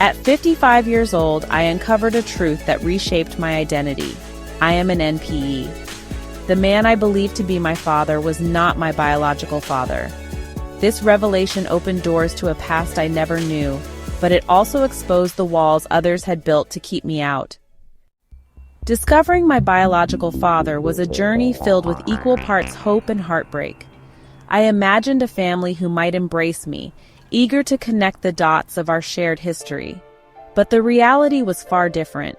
At 55 years old, I uncovered a truth that reshaped my identity. I am an NPE. The man I believed to be my father was not my biological father. This revelation opened doors to a past I never knew, but it also exposed the walls others had built to keep me out. Discovering my biological father was a journey filled with equal parts hope and heartbreak. I imagined a family who might embrace me, eager to connect the dots of our shared history. But the reality was far different.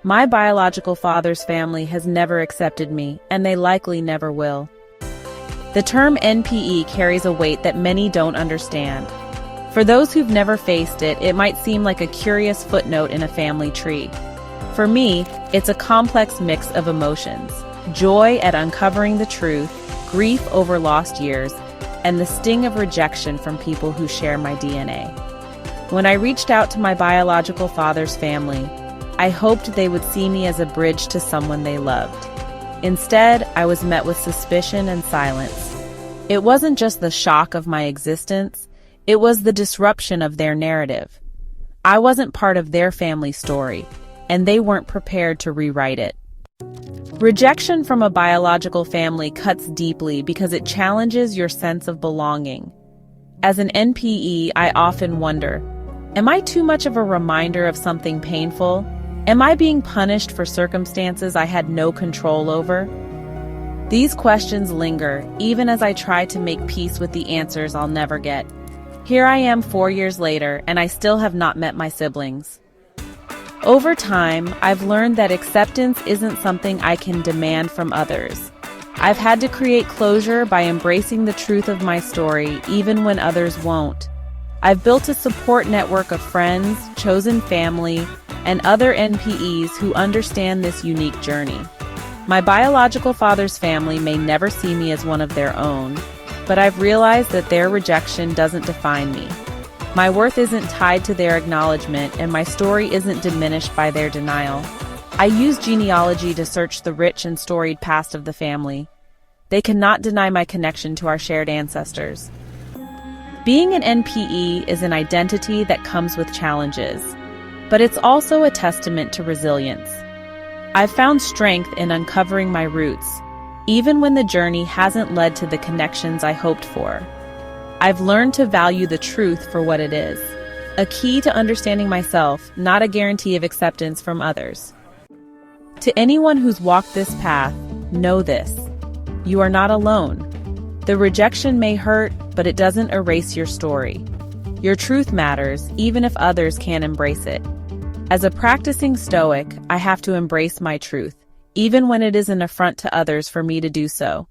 My biological father's family has never accepted me, and they likely never will. The term NPE carries a weight that many don't understand. For those who've never faced it, it might seem like a curious footnote in a family tree. For me, it's a complex mix of emotions: joy at uncovering the truth, grief over lost years, and the sting of rejection from people who share my DNA. When I reached out to my biological father's family, I hoped they would see me as a bridge to someone they loved. Instead, I was met with suspicion and silence. It wasn't just the shock of my existence, it was the disruption of their narrative. I wasn't part of their family story, and they weren't prepared to rewrite it. Rejection from a biological family cuts deeply because it challenges your sense of belonging. As an NPE, I often wonder, am I too much of a reminder of something painful? Am I being punished for circumstances I had no control over? These questions linger, even as I try to make peace with the answers I'll never get. Here I am 4 years later, and I still have not met my siblings. Over time, I've learned that acceptance isn't something I can demand from others. I've had to create closure by embracing the truth of my story, even when others won't. I've built a support network of friends, chosen family, and other NPEs who understand this unique journey. My biological father's family may never see me as one of their own, but I've realized that their rejection doesn't define me. My worth isn't tied to their acknowledgement, and my story isn't diminished by their denial. I use genealogy to search the rich and storied past of the family. They cannot deny my connection to our shared ancestors. Being an NPE is an identity that comes with challenges, but it's also a testament to resilience. I've found strength in uncovering my roots, even when the journey hasn't led to the connections I hoped for. I've learned to value the truth for what it is, a key to understanding myself, not a guarantee of acceptance from others. To anyone who's walked this path, know this: you are not alone. The rejection may hurt, but it doesn't erase your story. Your truth matters, even if others can't embrace it. As a practicing Stoic, I have to embrace my truth, even when it is an affront to others for me to do so.